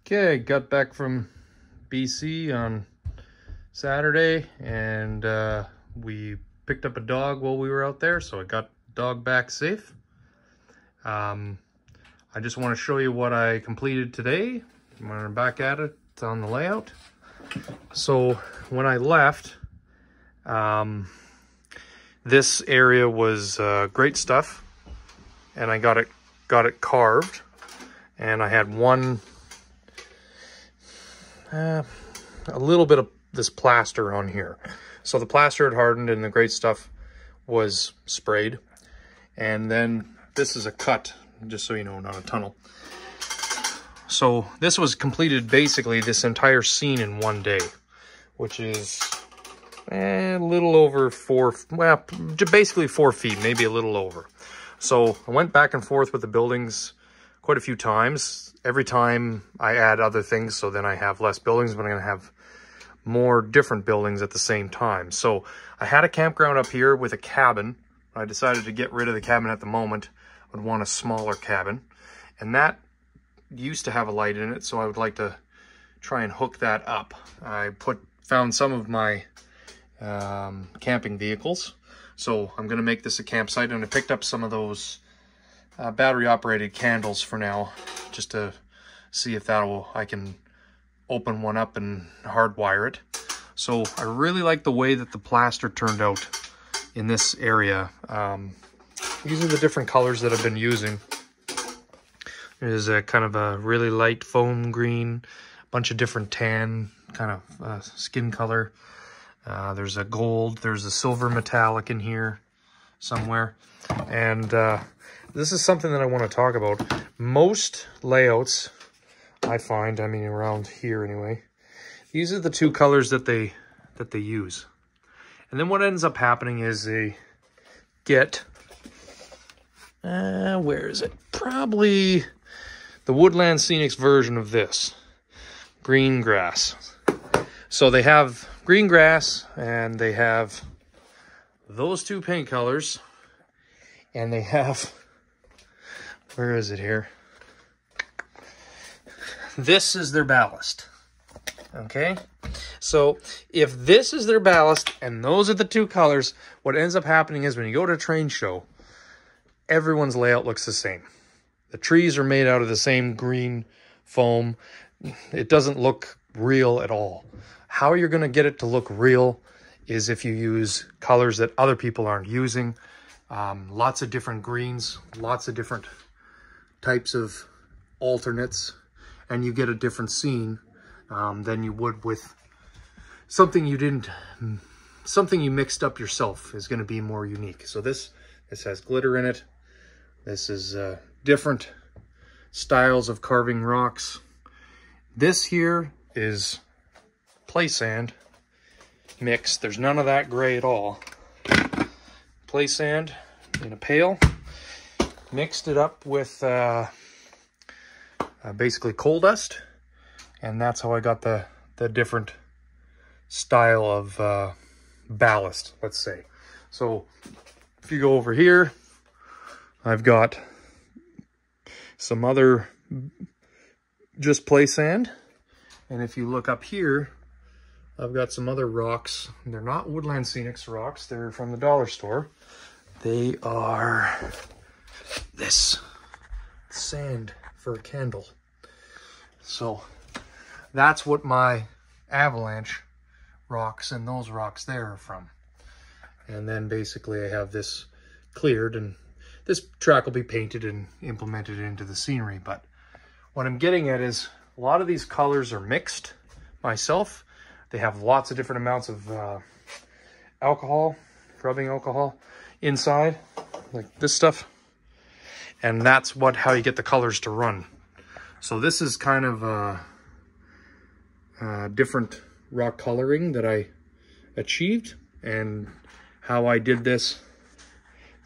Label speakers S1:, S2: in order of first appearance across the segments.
S1: Okay, got back from BC on Saturday, and we picked up a dog while we were out there, so I got the dog back safe. I just want to show you what I completed today. We're back at it on the layout. So when I left, this area was great stuff, and I got it carved, and I had a little bit of this plaster on here. So the plaster had hardened and the great stuff was sprayed. And then this is a cut, just so you know, not a tunnel. So this was completed basically this entire scene in one day, which is a little over basically 4 feet, maybe a little over. So I went back and forth with the buildings quite a few times. Every time I add other things, so then I have less buildings, but I'm going to have more different buildings at the same time. So I had a campground up here with a cabin. I decided to get rid of the cabin at the moment. I would want a smaller cabin. And that used to have a light in it, so I would like to try and hook that up. I found some of my camping vehicles. So I'm going to make this a campsite, and I picked up some of those battery operated candles for now, just to see if I can open one up and hardwire it. So I really like the way that the plaster turned out in this area. These are the different colors that I've been using. There's a kind of a really light foam green, a bunch of different tan kind of skin color. There's a gold, there's a silver metallic in here somewhere. And this is something that I want to talk about. Most layouts, I find, I mean around here anyway, these are the two colors that they use. And then what ends up happening is they get, where is it? Probably the Woodland Scenics version of this, green grass. So they have green grass, and they have those two paint colors, and they have, where is it here? This is their ballast, okay? So if this is their ballast and those are the two colors, what ends up happening is when you go to a train show, everyone's layout looks the same. The trees are made out of the same green foam. It doesn't look real at all. How you're going to get it to look real is if you use colors that other people aren't using. Lots of different greens, lots of different types of alternates, and you get a different scene than you would with something you mixed up yourself is going to be more unique. So this has glitter in it. This is different styles of carving rocks. This here is play sand mixed. There's none of that gray at all. Play sand in a pail. Mixed it up with basically coal dust, and that's how I got the different style of ballast, let's say. So if you go over here, I've got some other just play sand, and if you look up here, I've got some other rocks. They're not Woodland Scenics rocks, they're from the dollar store. They are this sand for a candle. So that's what my avalanche rocks and those rocks there are from. And then basically I have this cleared, and this track will be painted and implemented into the scenery. But what I'm getting at is a lot of these colors are mixed myself. They have lots of different amounts of alcohol, rubbing alcohol inside, like this stuff. And that's how you get the colors to run. So this is kind of a different rock coloring that I achieved, and how I did this,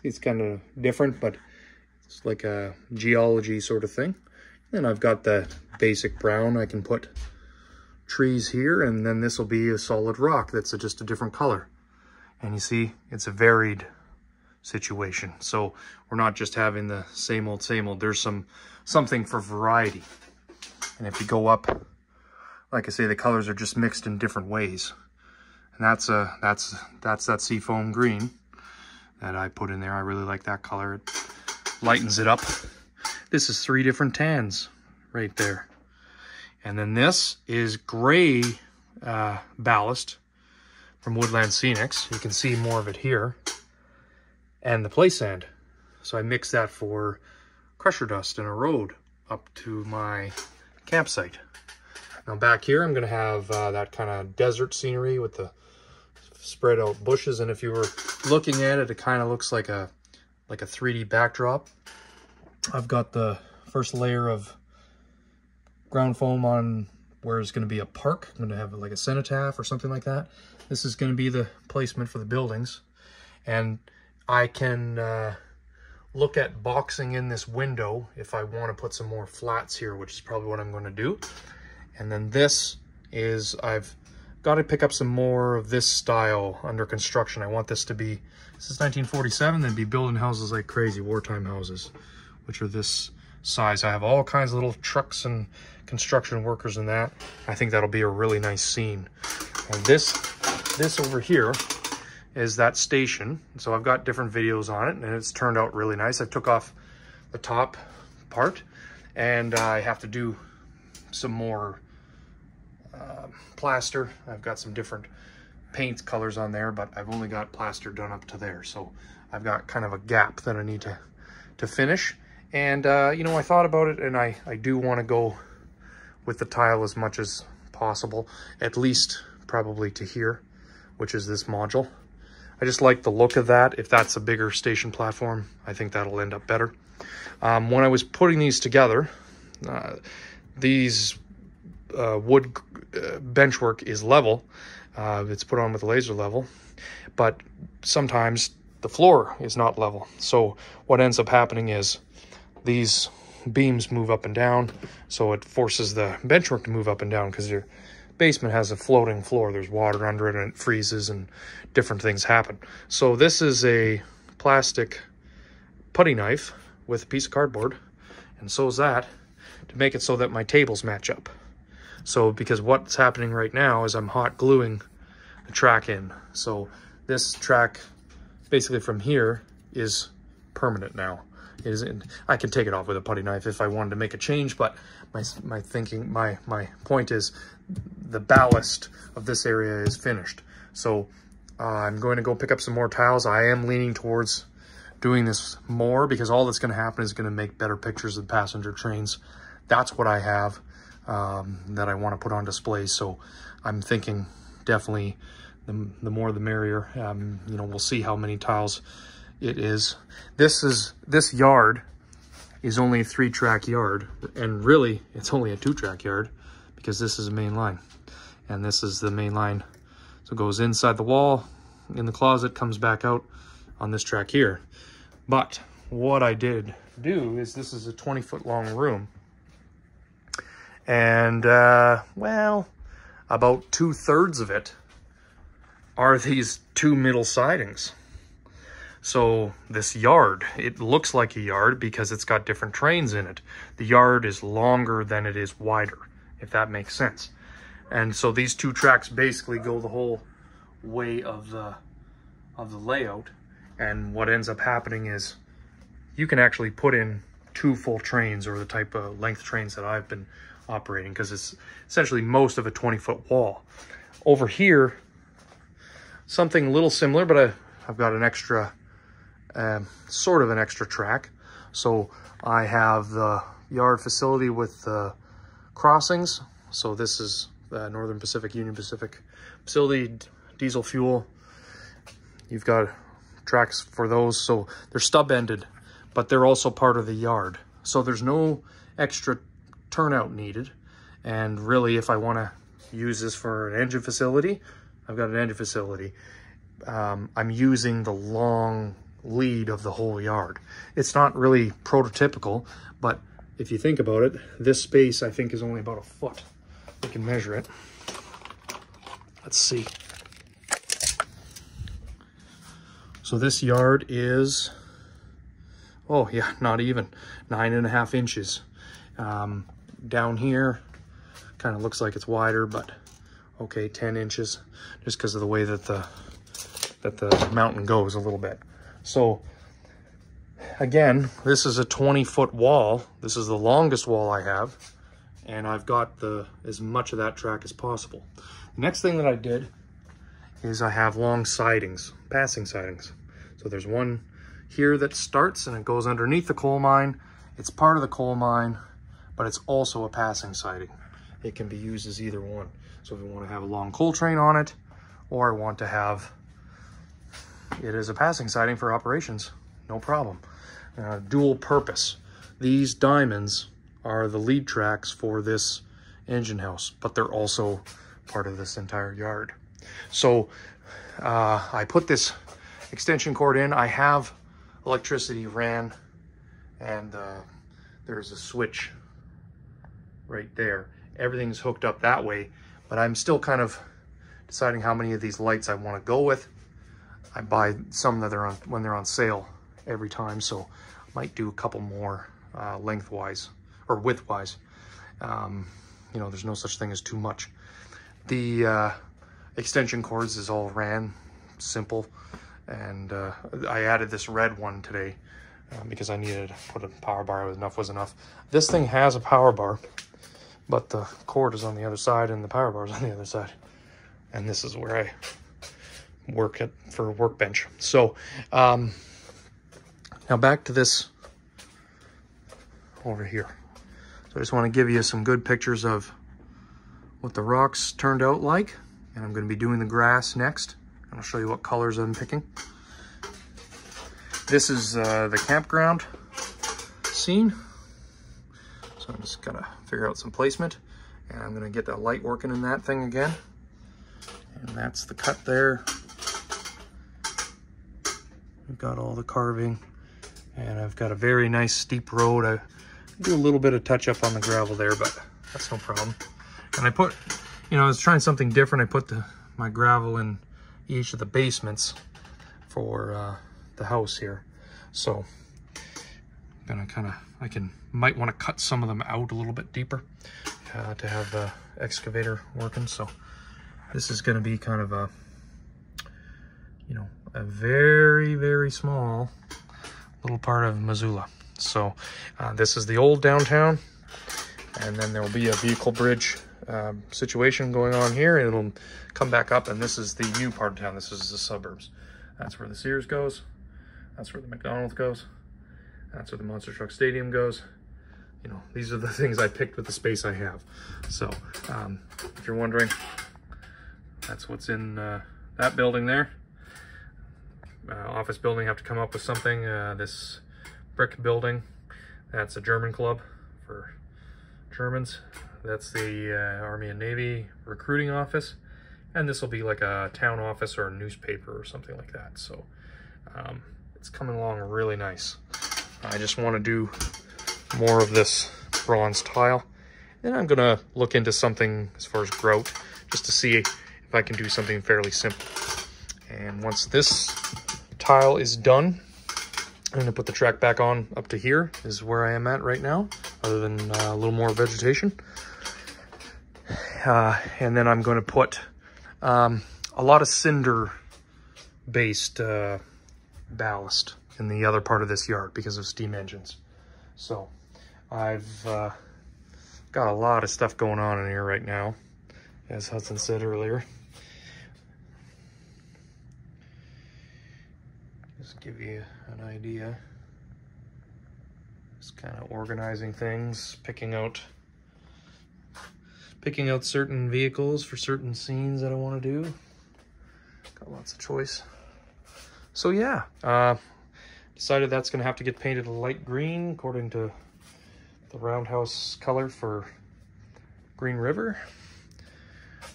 S1: it's kind of different, but it's like a geology sort of thing. And I've got the basic brown. I can put trees here, and then this will be a solid rock that's just a different color. And you see, it's a varied situation. So we're not just having the same old, same old. There's something for variety. And if you go up, like I say, the colors are just mixed in different ways. And that's that seafoam green that I put in there. I really like that color. It lightens it up. This is 3 different tans right there. And then this is gray ballast from Woodland Scenics. You can see more of it here. And the play sand. So I mixed that for crusher dust in a road up to my campsite. Now back here, I'm going to have that kind of desert scenery with the spread out bushes. And if you were looking at it, it kind of looks like a 3D backdrop. I've got the first layer of ground foam on where it's going to be a park. I'm going to have like a cenotaph or something like that. This is going to be the placement for the buildings. And I can look at boxing in this window if I want to put some more flats here, which is probably what I'm going to do. And then this is, I've got to pick up some more of this style under construction. I want this to be, this is 1947, then be building houses like crazy, wartime houses, which are this size. I have all kinds of little trucks and construction workers in that. I think that'll be a really nice scene. And this over here is that station. So I've got different videos on it, and it's turned out really nice. I took off the top part, and I have to do some more plaster. I've got some different paint colors on there, but I've only got plaster done up to there. So I've got kind of a gap that I need to finish. And, you know, I thought about it, and I do want to go with the tile as much as possible, at least probably to here, which is this module. I just like the look of that. If that's a bigger station platform, I think that'll end up better. When I was putting these together, these wood benchwork is level. It's put on with a laser level, but sometimes the floor is not level. So what ends up happening is these beams move up and down, so it forces the benchwork to move up and down because your basement has a floating floor. There's water under it and it freezes and different things happen. So this is a plastic putty knife with a piece of cardboard, and so is that, to make it so that my tables match up. So because what's happening right now is I'm hot gluing the track in. So this track basically from here is permanent now. It is in, I can take it off with a putty knife if I wanted to make a change, but my point is the ballast of this area is finished. So I'm going to go pick up some more tiles. I am leaning towards doing this more because all that's going to happen is going to make better pictures of passenger trains. That's what I have that I want to put on display. So I'm thinking definitely the more the merrier. You know, we'll see how many tiles it is. This yard is only a 3-track yard, and really it's only a 2-track yard because this is a main line, and this is the main line. So it goes inside the wall in the closet, comes back out on this track here. But what I did do is, this is a 20-foot long room, and well, about 2/3 of it are these 2 middle sidings. So this yard, it looks like a yard because it's got different trains in it. The yard is longer than it is wider, if that makes sense. And so these 2 tracks basically go the whole way of the layout. And what ends up happening is you can actually put in 2 full trains, or the type of length trains that I've been operating, because it's essentially most of a 20-foot wall. Over here, something a little similar, but I've got an extra, sort of an extra track. So I have the yard facility with the crossings. So this is the Northern Pacific, Union Pacific facility, diesel fuel. You've got tracks for those. So they're stub-ended, but they're also part of the yard. So there's no extra turnout needed. And really, if I want to use this for an engine facility, I've got an engine facility. I'm using the long lead of the whole yard. It's not really prototypical, but if you think about it, this space I think is only about 1 foot. We can measure it. Let's see. So this yard is, oh yeah, not even 9.5 inches. down here kind of looks like it's wider, but okay, 10 inches, just because of the way that the mountain goes a little bit. So again, this is a 20-foot wall. This is the longest wall I have, and I've got as much of that track as possible. The next thing that I did is I have long sidings, passing sidings. So there's one here that starts and it goes underneath the coal mine. It's part of the coal mine, but it's also a passing siding. It can be used as either one. So if we want to have a long coal train on it, or I want to have it as a passing siding for operations, no problem. Dual purpose. These diamonds are the lead tracks for this engine house, but they're also part of this entire yard. So I put this extension cord in. I have electricity ran, and there's a switch right there. Everything's hooked up that way, but I'm still kind of deciding how many of these lights I want to go with. I buy some that are on when they're on sale every time, so I might do a couple more lengthwise or widthwise. You know, there's no such thing as too much. The extension cords is all ran, simple, and I added this red one today because I needed to put a power bar. Enough was enough. This thing has a power bar, but the cord is on the other side and the power bar is on the other side. And this is where I work at for a workbench. So now back to this over here. So I just want to give you some good pictures of what the rocks turned out like. And I'm going to be doing the grass next. And I'll show you what colors I'm picking. This is the campground scene. So I'm just gonna figure out some placement, and I'm gonna get that light working in that thing again. And that's the cut there. We've got all the carving, and I've got a very nice steep road. I do a little bit of touch up on the gravel there, but that's no problem. And I put, you know, I was trying something different. I put my gravel in each of the basements for the house here. So I'm gonna might want to cut some of them out a little bit deeper to have the excavator working. So this is going to be kind of a, you know, a very, very small little part of Missoula. So this is the old downtown, and then there will be a vehicle bridge situation going on here, and it'll come back up, and this is the new part of town. This is the suburbs. That's where the Sears goes. That's where the McDonald's goes. That's where the Monster Truck Stadium goes. You know, these are the things I picked with the space I have. So if you're wondering, that's what's in that building there. Office building, have to come up with something. This brick building, that's a German club for Germans. That's the Army and Navy recruiting office. And this will be like a town office or a newspaper or something like that. So it's coming along really nice. I just want to do more of this bronze tile. And I'm going to look into something as far as grout, just to see if I can do something fairly simple. And once this tile is done, I'm going to put the track back on up to here, is where I am at right now, other than a little more vegetation. And then I'm going to put a lot of cinder-based ballast in the other part of this yard because of steam engines. So I've got a lot of stuff going on in here right now, as Hudson said earlier. Just give you an idea. Just kind of organizing things, picking out certain vehicles for certain scenes that I want to do. Got lots of choice. So yeah, decided that's going to have to get painted a light green according to the roundhouse color for Green River.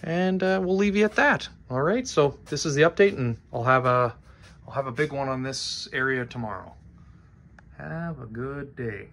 S1: And we'll leave you at that. All right, so this is the update, and I'll have a big one on this area tomorrow. Have a good day.